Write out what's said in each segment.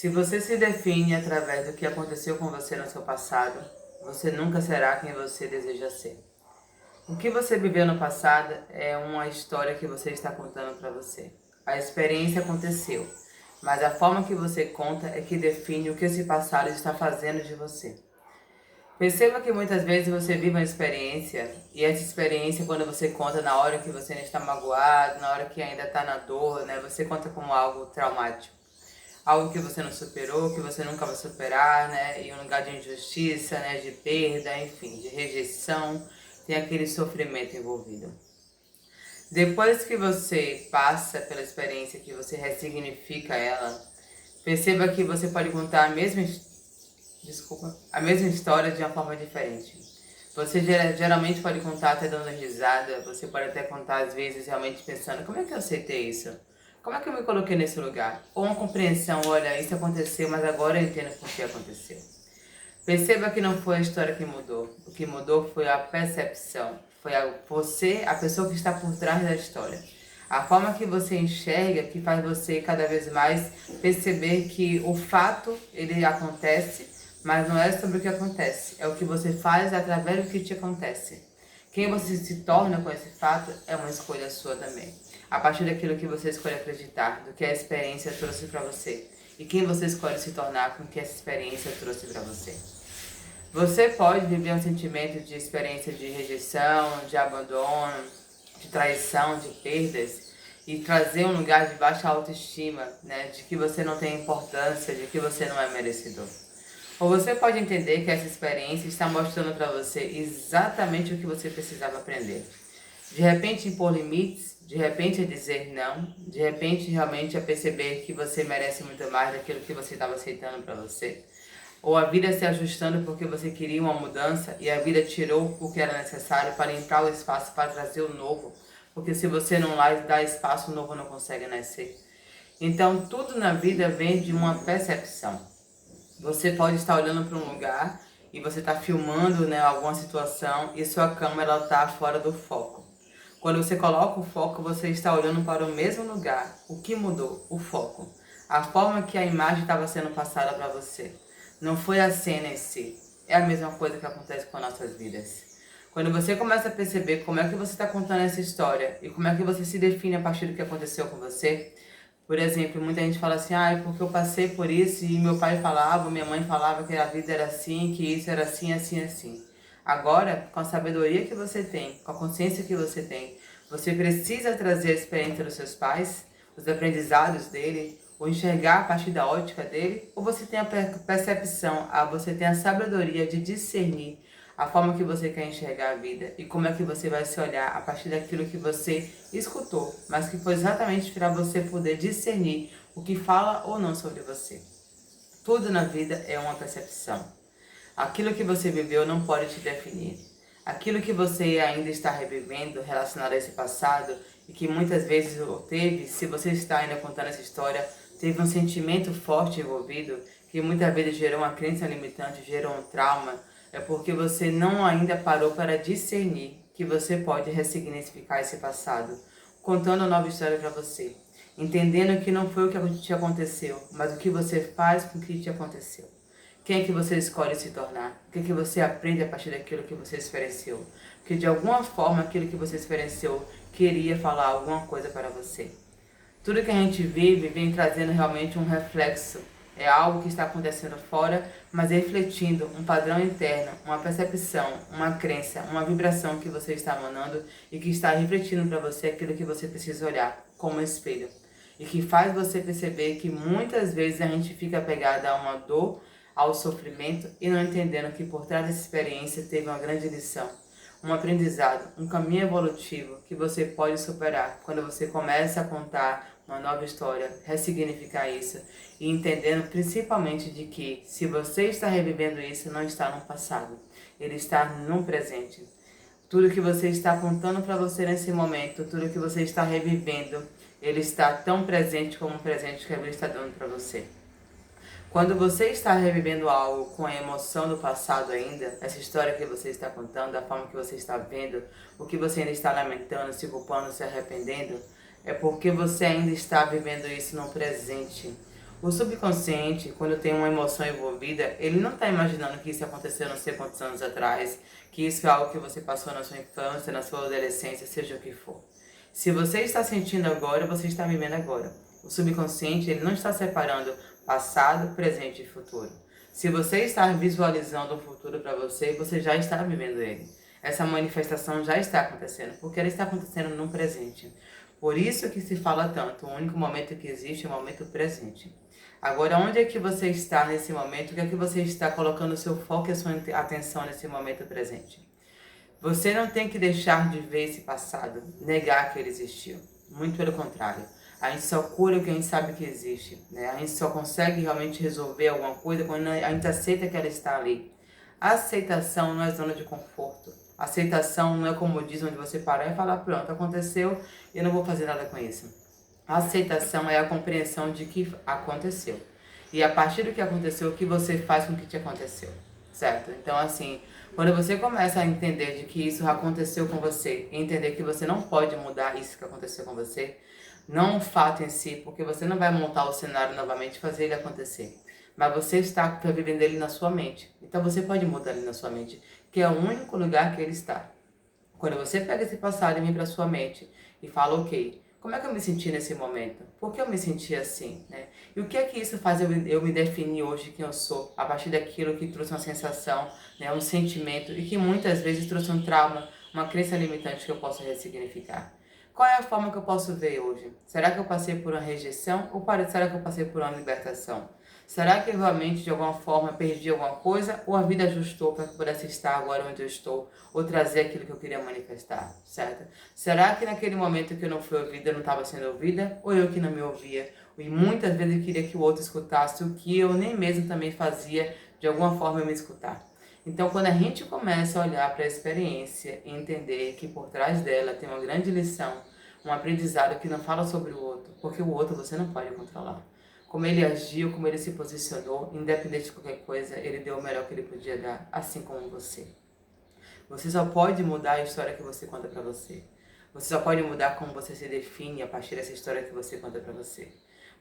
Se você se define através do que aconteceu com você no seu passado, você nunca será quem você deseja ser. O que você viveu no passado é uma história que você está contando para você. A experiência aconteceu, mas a forma que você conta é que define o que esse passado está fazendo de você. Perceba que muitas vezes você vive uma experiência, e essa experiência, quando você conta na hora que você ainda está magoado, na hora que ainda está na dor, né, você conta como algo traumático. Algo que você não superou, que você nunca vai superar, né? E um lugar de injustiça, né? De perda, enfim, de rejeição, tem aquele sofrimento envolvido. Depois que você passa pela experiência, que você ressignifica ela, perceba que você pode contar a mesma história de uma forma diferente. Você geralmente pode contar até dando risada, você pode até contar às vezes realmente pensando, como é que eu aceitei isso? Como é que eu me coloquei nesse lugar? Ou uma compreensão, olha, isso aconteceu, mas agora eu entendo por que aconteceu. Perceba que não foi a história que mudou. O que mudou foi a percepção. Foi você, a pessoa que está por trás da história. A forma que você enxerga que faz você cada vez mais perceber que o fato, ele acontece, mas não é sobre o que acontece. É o que você faz através do que te acontece. Quem você se torna com esse fato é uma escolha sua também. A partir daquilo que você escolhe acreditar, do que a experiência trouxe para você. E quem você escolhe se tornar com o que essa experiência trouxe para você. Você pode viver um sentimento de experiência de rejeição, de abandono, de traição, de perdas e trazer um lugar de baixa autoestima, né? De que você não tem importância, de que você não é merecedor. Ou você pode entender que essa experiência está mostrando para você exatamente o que você precisava aprender. De repente impor limites, de repente é dizer não, de repente realmente é perceber que você merece muito mais daquilo que você estava aceitando para você. Ou a vida se ajustando porque você queria uma mudança e a vida tirou o que era necessário para entrar o espaço para trazer o novo. Porque se você não dá espaço, o novo não consegue nascer. Então tudo na vida vem de uma percepção. Você pode estar olhando para um lugar e você está filmando, né, alguma situação e sua câmera está fora do foco. Quando você coloca o foco, você está olhando para o mesmo lugar. O que mudou? O foco. A forma que a imagem estava sendo passada para você. Não foi a cena em si. É a mesma coisa que acontece com as nossas vidas. Quando você começa a perceber como é que você está contando essa história e como é que você se define a partir do que aconteceu com você. Por exemplo, muita gente fala assim, ah, é porque eu passei por isso e meu pai falava, minha mãe falava que a vida era assim, que isso era assim, assim, assim. Agora, com a sabedoria que você tem, com a consciência que você tem, você precisa trazer a experiência dos seus pais, os aprendizados dele, ou enxergar a partir da ótica dele, ou você tem a percepção, você tem a sabedoria de discernir a forma que você quer enxergar a vida e como é que você vai se olhar a partir daquilo que você escutou, mas que foi exatamente para você poder discernir o que fala ou não sobre você. Tudo na vida é uma percepção. Aquilo que você viveu não pode te definir. Aquilo que você ainda está revivendo relacionado a esse passado e que muitas vezes teve, se você está ainda contando essa história, teve um sentimento forte envolvido que muitas vezes gerou uma crença limitante, gerou um trauma, é porque você não ainda parou para discernir que você pode ressignificar esse passado, contando uma nova história para você, entendendo que não foi o que te aconteceu, mas o que você faz com o que te aconteceu. Quem é que você escolhe se tornar? O que é que você aprende a partir daquilo que você experienciou? Porque de alguma forma aquilo que você experienciou queria falar alguma coisa para você. Tudo que a gente vive vem trazendo realmente um reflexo. É algo que está acontecendo fora, mas refletindo um padrão interno, uma percepção, uma crença, uma vibração que você está emanando e que está refletindo para você aquilo que você precisa olhar como espelho. E que faz você perceber que muitas vezes a gente fica apegada a uma dor, ao sofrimento e não entendendo que por trás dessa experiência teve uma grande lição, um aprendizado, um caminho evolutivo que você pode superar quando você começa a contar uma nova história, ressignificar isso e entendendo principalmente de que se você está revivendo isso, não está no passado, ele está no presente. Tudo que você está contando para você nesse momento, tudo que você está revivendo, ele está tão presente como o presente que a vida está dando para você. Quando você está revivendo algo com a emoção do passado ainda, essa história que você está contando, a forma que você está vendo, o que você ainda está lamentando, se culpando, se arrependendo, é porque você ainda está vivendo isso no presente. O subconsciente, quando tem uma emoção envolvida, ele não está imaginando que isso aconteceu não sei quantos anos atrás, que isso é algo que você passou na sua infância, na sua adolescência, seja o que for. Se você está sentindo agora, você está vivendo agora. O subconsciente, ele não está separando passado, presente e futuro. Se você está visualizando um futuro para você, você já está vivendo ele. Essa manifestação já está acontecendo, porque ela está acontecendo no presente. Por isso que se fala tanto, o único momento que existe é o momento presente. Agora, onde é que você está nesse momento? O que é que você está colocando o seu foco e a sua atenção nesse momento presente? Você não tem que deixar de ver esse passado, negar que ele existiu. Muito pelo contrário. A gente só cura o que a gente sabe que existe, né? A gente só consegue realmente resolver alguma coisa quando a gente aceita que ela está ali. A aceitação não é zona de conforto. A aceitação não é comodismo onde você parar e falar, pronto, aconteceu e eu não vou fazer nada com isso. A aceitação é a compreensão de que aconteceu. E a partir do que aconteceu, o que você faz com o que te aconteceu, certo? Então, assim, quando você começa a entender de que isso aconteceu com você, e entender que você não pode mudar isso que aconteceu com você, não o fato em si, porque você não vai montar o cenário novamente e fazer ele acontecer. Mas você está vivendo ele na sua mente. Então você pode mudar ele na sua mente, que é o único lugar que ele está. Quando você pega esse passado e vem para sua mente e fala, ok, como é que eu me senti nesse momento? Por que eu me senti assim? Né? E o que é que isso faz eu me definir hoje quem eu sou? A partir daquilo que trouxe uma sensação, né, um sentimento e que muitas vezes trouxe um trauma, uma crença limitante que eu posso ressignificar. Qual é a forma que eu posso ver hoje? Será que eu passei por uma rejeição ou será que eu passei por uma libertação? Será que eu realmente de alguma forma perdi alguma coisa ou a vida ajustou para que eu pudesse estar agora onde eu estou ou trazer aquilo que eu queria manifestar, certo? Será que naquele momento que eu não fui ouvida, eu não estava sendo ouvida ou eu que não me ouvia? E muitas vezes eu queria que o outro escutasse o que eu nem mesmo também fazia de alguma forma eu me escutar. Então, quando a gente começa a olhar para a experiência e entender que por trás dela tem uma grande lição, um aprendizado que não fala sobre o outro, porque o outro você não pode controlar. Como ele agiu, como ele se posicionou, independente de qualquer coisa, ele deu o melhor que ele podia dar, assim como você. Você só pode mudar a história que você conta para você. Você só pode mudar como você se define a partir dessa história que você conta para você.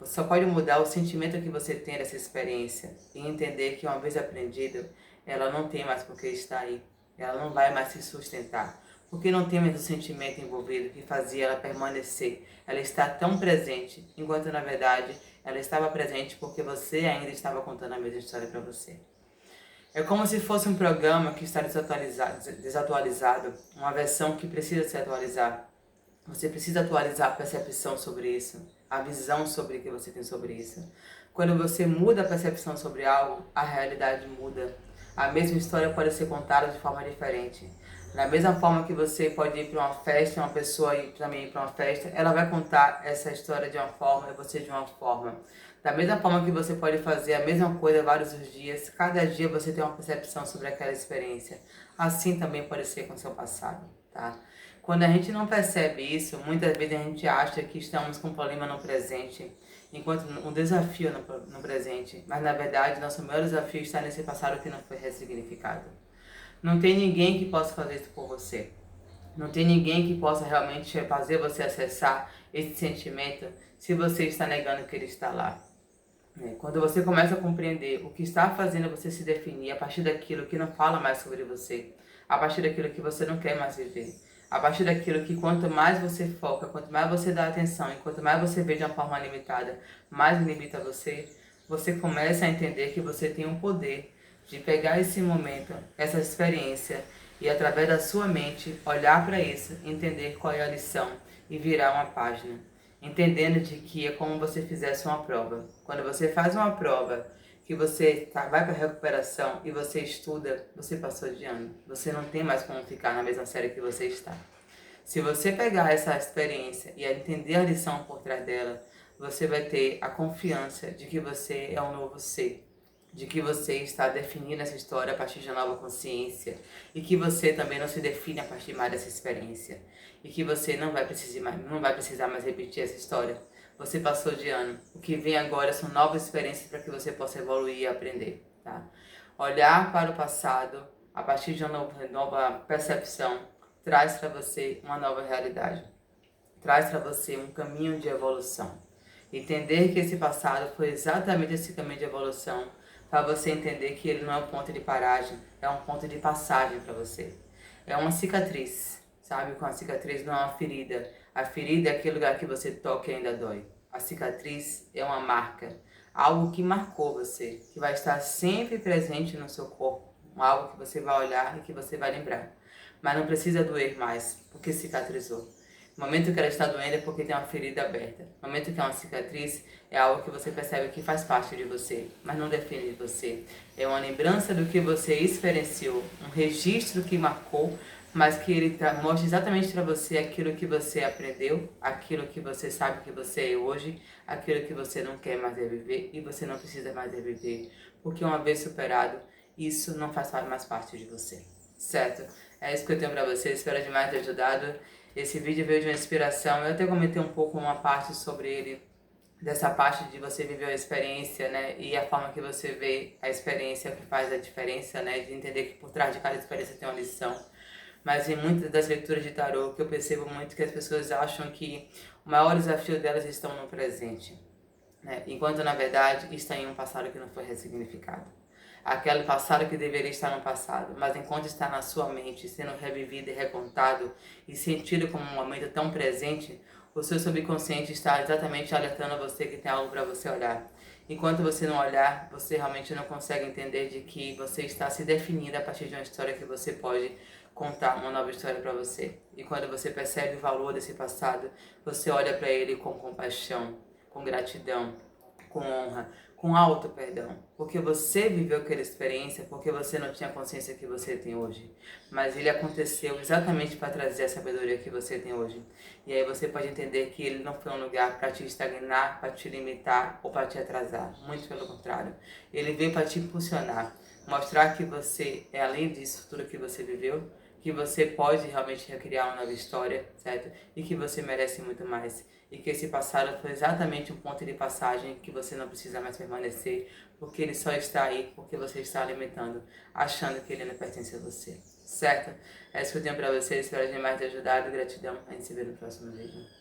Você só pode mudar o sentimento que você tem dessa experiência e entender que uma vez aprendido, ela não tem mais por que estar aí. Ela não vai mais se sustentar. Porque não tem mais o sentimento envolvido que fazia ela permanecer. Ela está tão presente, enquanto na verdade ela estava presente porque você ainda estava contando a mesma história para você. É como se fosse um programa que está desatualizado, uma versão que precisa se atualizar. Você precisa atualizar a percepção sobre isso, a visão sobre o que você tem sobre isso. Quando você muda a percepção sobre algo, a realidade muda. A mesma história pode ser contada de forma diferente. Da mesma forma que você pode ir para uma festa, uma pessoa ir também ir para uma festa, ela vai contar essa história de uma forma e você de uma forma. Da mesma forma que você pode fazer a mesma coisa vários dias, cada dia você tem uma percepção sobre aquela experiência. Assim também pode ser com o seu passado, tá? Quando a gente não percebe isso, muitas vezes a gente acha que estamos com um problema no presente, enquanto um desafio no presente. Mas na verdade, nosso maior desafio está nesse passado que não foi ressignificado. Não tem ninguém que possa fazer isso por você. Não tem ninguém que possa realmente fazer você acessar esse sentimento se você está negando que ele está lá. Quando você começa a compreender o que está fazendo você se definir a partir daquilo que não fala mais sobre você, a partir daquilo que você não quer mais viver, a partir daquilo que quanto mais você foca, quanto mais você dá atenção e quanto mais você vê de uma forma limitada, mais limita você, você começa a entender que você tem um poder de pegar esse momento, essa experiência e através da sua mente olhar para isso, entender qual é a lição e virar uma página. Entendendo de que é como você fizesse uma prova. Quando você faz uma prova, que você vai para a recuperação e você estuda, você passou de ano. Você não tem mais como ficar na mesma série que você está. Se você pegar essa experiência e entender a lição por trás dela, você vai ter a confiança de que você é um novo ser. De que você está definindo essa história a partir de uma nova consciência. E que você também não se define a partir mais dessa experiência. E que você não vai precisar mais repetir essa história. Você passou de ano. O que vem agora são novas experiências para que você possa evoluir e aprender. Tá? Olhar para o passado a partir de uma nova percepção traz para você uma nova realidade. Traz para você um caminho de evolução. Entender que esse passado foi exatamente esse caminho de evolução, para você entender que ele não é um ponto de paragem, é um ponto de passagem para você. É uma cicatriz, sabe? Com a cicatriz não é uma ferida. A ferida é aquele lugar que você toca e ainda dói. A cicatriz é uma marca, algo que marcou você, que vai estar sempre presente no seu corpo, algo que você vai olhar e que você vai lembrar. Mas não precisa doer mais, porque cicatrizou. No momento que ela está doendo é porque tem uma ferida aberta. No momento que é uma cicatriz, é algo que você percebe que faz parte de você, mas não define você. É uma lembrança do que você experienciou, um registro que marcou, mas que ele mostra exatamente para você aquilo que você aprendeu, aquilo que você sabe que você é hoje, aquilo que você não quer mais reviver e você não precisa mais reviver, porque uma vez superado, isso não faz mais parte de você, certo? É isso que eu tenho para você, espero demais ter ajudado. Esse vídeo veio de uma inspiração, eu até comentei um pouco uma parte sobre ele, dessa parte de você viver a experiência, né, e a forma que você vê a experiência que faz a diferença, né, de entender que por trás de cada experiência tem uma lição. Mas em muitas das leituras de tarô, que eu percebo muito que as pessoas acham que o maior desafio delas estão no presente, né, enquanto na verdade está em um passado que não foi ressignificado. Aquele passado que deveria estar no passado, mas enquanto está na sua mente, sendo revivido e recontado e sentido como um momento tão presente, o seu subconsciente está exatamente alertando você que tem algo para você olhar. Enquanto você não olhar, você realmente não consegue entender de que você está se definindo a partir de uma história que você pode contar uma nova história para você. E quando você percebe o valor desse passado, você olha para ele com compaixão, com gratidão, com honra, com auto perdão, porque você viveu aquela experiência, porque você não tinha a consciência que você tem hoje, mas ele aconteceu exatamente para trazer a sabedoria que você tem hoje. E aí você pode entender que ele não foi um lugar para te estagnar, para te limitar ou para te atrasar, muito pelo contrário. Ele veio para te impulsionar, mostrar que você é além disso tudo que você viveu, que você pode realmente recriar uma nova história, certo? E que você merece muito mais. E que esse passado foi exatamente um ponto de passagem que você não precisa mais permanecer, porque ele só está aí porque você está alimentando, achando que ele não pertence a você, certo? É isso que eu tenho pra vocês, espero demais ter ajudado, gratidão, a gente se vê no próximo vídeo.